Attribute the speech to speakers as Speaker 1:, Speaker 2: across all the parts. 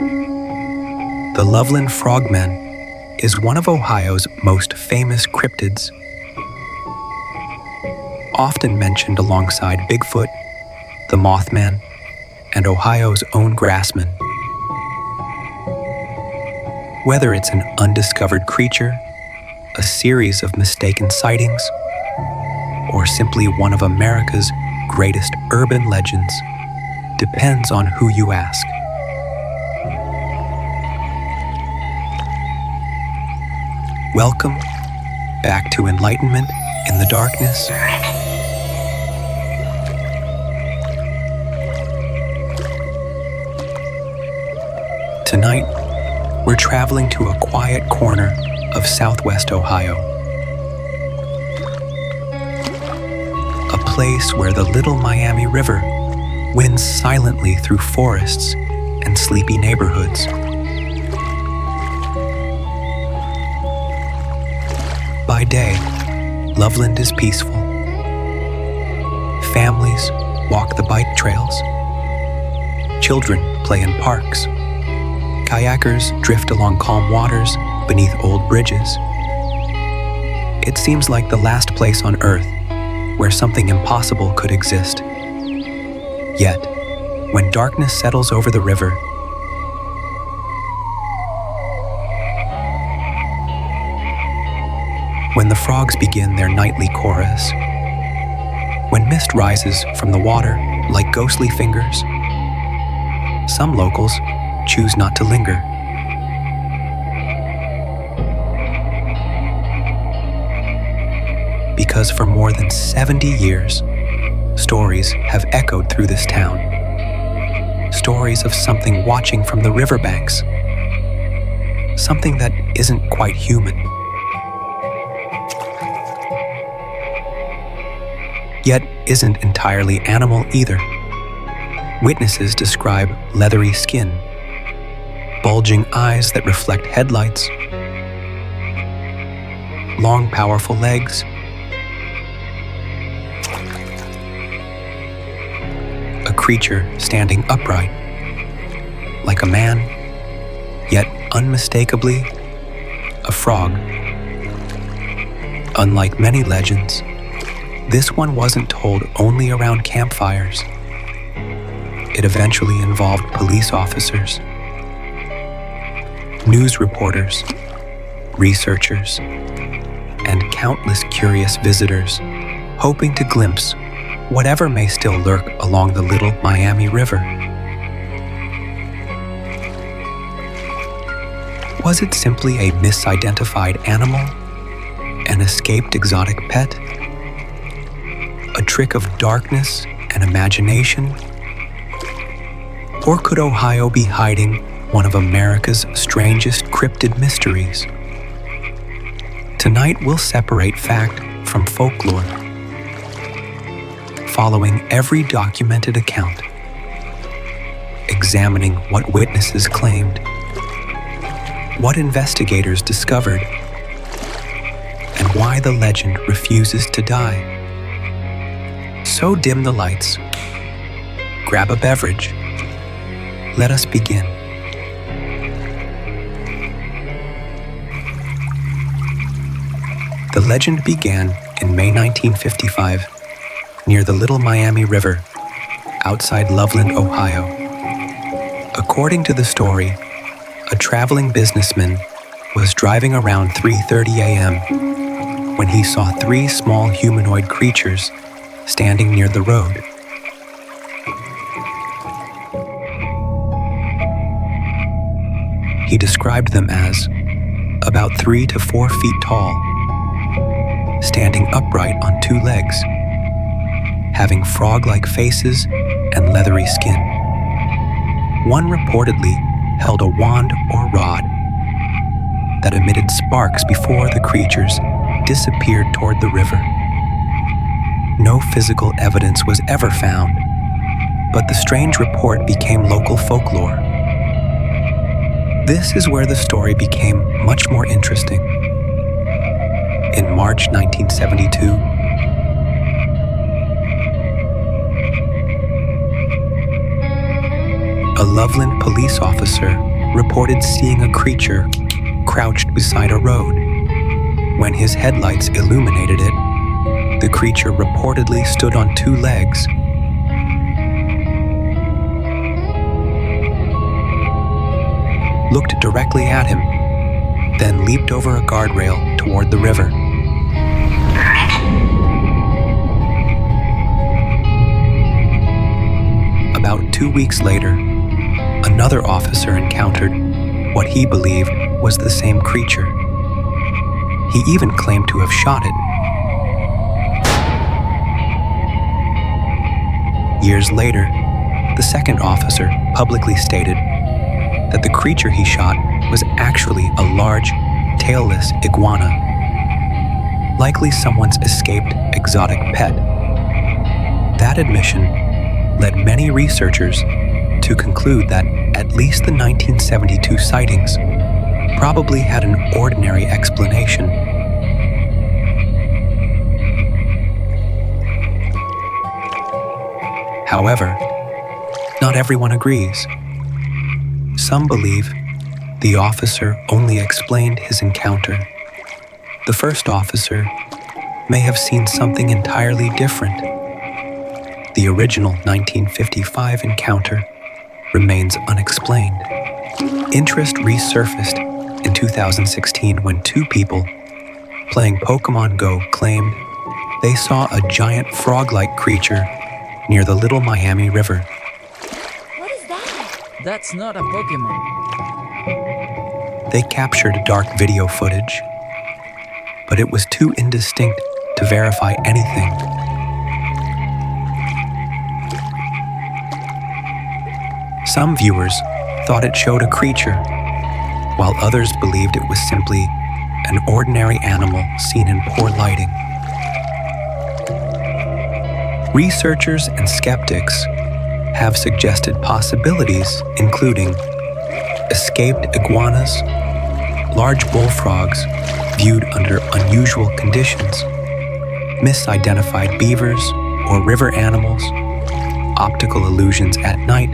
Speaker 1: The Loveland Frogman is one of Ohio's most famous cryptids, often mentioned alongside Bigfoot, the Mothman, and Ohio's own Grassman. Whether it's an undiscovered creature, a series of mistaken sightings, or simply one of America's greatest urban legends, depends on who you ask. Welcome back to Enlightenment in the Darkness. Tonight, we're traveling to a quiet corner of Southwest Ohio. A place where the Little Miami River winds silently through forests and sleepy neighborhoods. By day, Loveland is peaceful. Families walk the bike trails. Children play in parks. Kayakers drift along calm waters beneath old bridges. It seems like the last place on Earth where something impossible could exist. Yet, when darkness settles over the river, when the frogs begin their nightly chorus, when mist rises from the water like ghostly fingers, some locals choose not to linger. Because for more than 70 years, stories have echoed through this town. Stories of something watching from the riverbanks. Something that isn't quite human. Yet isn't entirely animal either. Witnesses describe leathery skin, bulging eyes that reflect headlights, long, powerful legs, a creature standing upright, like a man, yet unmistakably a frog. Unlike many legends, this one wasn't told only around campfires. It eventually involved police officers, news reporters, researchers, and countless curious visitors, hoping to glimpse whatever may still lurk along the Little Miami River. Was it simply a misidentified animal, an escaped exotic pet, a trick of darkness and imagination? Or could Ohio be hiding one of America's strangest cryptid mysteries? Tonight we'll separate fact from folklore, following every documented account, examining what witnesses claimed, what investigators discovered, and why the legend refuses to die. So dim the lights, grab a beverage, let us begin. The legend began in May 1955 near the Little Miami River outside Loveland, Ohio. According to the story, a traveling businessman was driving around 3:30 a.m. when he saw three small humanoid creatures standing near the road. He described them as about 3 to 4 feet tall, standing upright on two legs, having frog-like faces and leathery skin. One reportedly held a wand or rod that emitted sparks before the creatures disappeared toward the river. No physical evidence was ever found, but the strange report became local folklore. This is where the story became much more interesting. In March 1972, a Loveland police officer reported seeing a creature crouched beside a road. When his headlights illuminated it, the creature reportedly stood on two legs. Looked directly at him, then leaped over a guardrail toward the river. About 2 weeks later, another officer encountered what he believed was the same creature. He even claimed to have shot it. Years later, the second officer publicly stated that the creature he shot was actually a large, tailless iguana, likely someone's escaped exotic pet. That admission led many researchers to conclude that at least the 1972 sightings probably had an ordinary explanation. However, not everyone agrees. Some believe the officer only explained his encounter. The first officer may have seen something entirely different. The original 1955 encounter remains unexplained. Interest resurfaced in 2016 when two people playing Pokemon Go claimed they saw a giant frog-like creature near the Little Miami River.
Speaker 2: What is that?
Speaker 3: That's not a Pokemon.
Speaker 1: They captured dark video footage, but it was too indistinct to verify anything. Some viewers thought it showed a creature, while others believed it was simply an ordinary animal seen in poor lighting. Researchers and skeptics have suggested possibilities including escaped iguanas, large bullfrogs viewed under unusual conditions, misidentified beavers or river animals, optical illusions at night,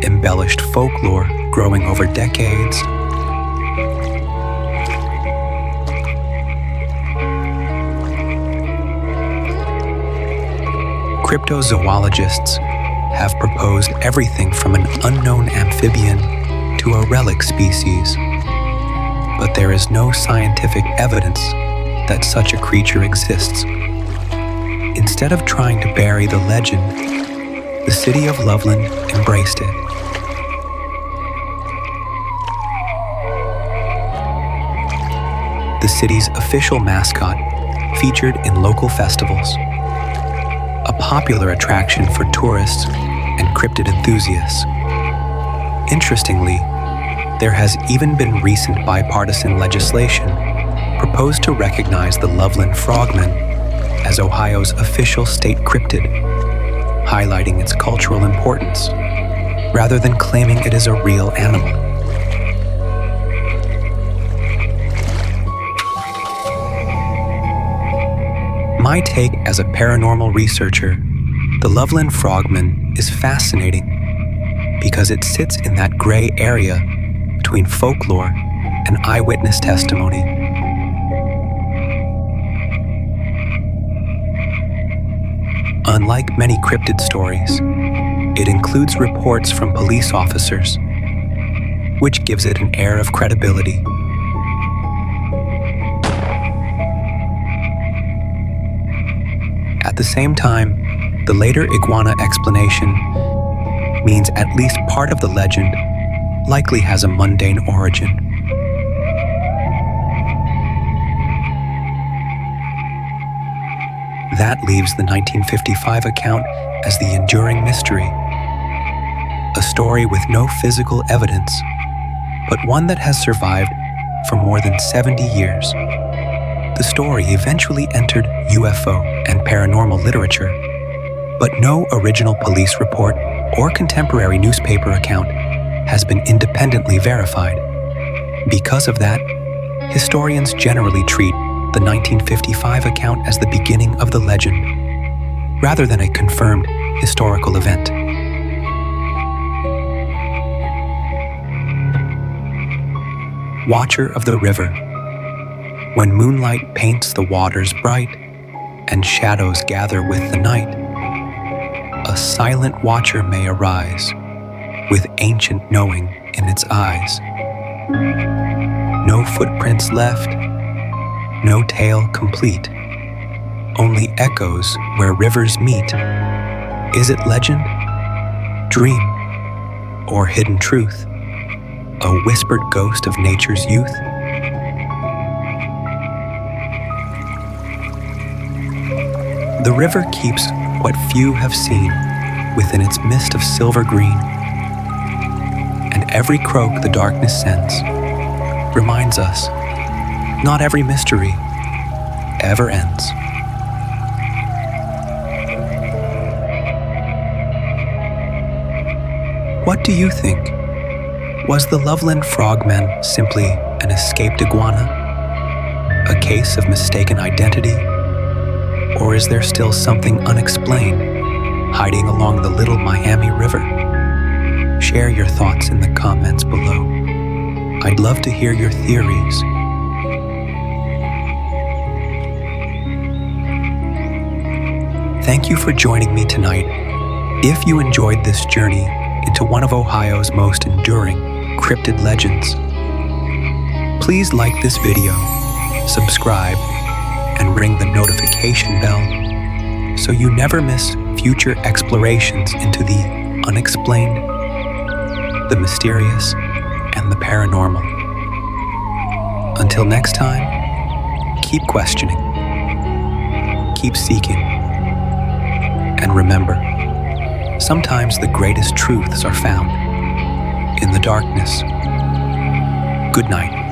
Speaker 1: embellished folklore growing over decades. Cryptozoologists have proposed everything from an unknown amphibian to a relic species, but there is no scientific evidence that such a creature exists. Instead of trying to bury the legend, the city of Loveland embraced it. The city's official mascot featured in local festivals, a popular attraction for tourists and cryptid enthusiasts. Interestingly, there has even been recent bipartisan legislation proposed to recognize the Loveland Frogman as Ohio's official state cryptid, highlighting its cultural importance, rather than claiming it is a real animal. My take as a paranormal researcher, the Loveland Frogman is fascinating because it sits in that gray area between folklore and eyewitness testimony. Unlike many cryptid stories, it includes reports from police officers, which gives it an air of credibility. At the same time, the later iguana explanation means at least part of the legend likely has a mundane origin. That leaves the 1955 account as the enduring mystery, a story with no physical evidence, but one that has survived for more than 70 years. The story eventually entered UFO and paranormal literature, but no original police report or contemporary newspaper account has been independently verified. Because of that, historians generally treat the 1955 account as the beginning of the legend, rather than a confirmed historical event. watcher of the river. When moonlight paints the waters bright and shadows gather with the night, a silent watcher may arise with ancient knowing in its eyes. No footprints left, no tale complete, only echoes where rivers meet. Is it legend, dream, or hidden truth? A whispered ghost of nature's youth? The river keeps what few have seen within its mist of silver green, and every croak the darkness sends reminds us not every mystery ever ends. What do you think? Was the Loveland Frogman simply an escaped iguana? A case of mistaken identity? Or is there still something unexplained hiding along the Little Miami River? Share your thoughts in the comments below. I'd love to hear your theories. Thank you for joining me tonight. If you enjoyed this journey into one of Ohio's most enduring cryptid legends, please like this video, subscribe, and ring the notification bell so you never miss future explorations into the unexplained, the mysterious, and the paranormal. Until next time, keep questioning, keep seeking, and remember, sometimes the greatest truths are found in the darkness. Good night.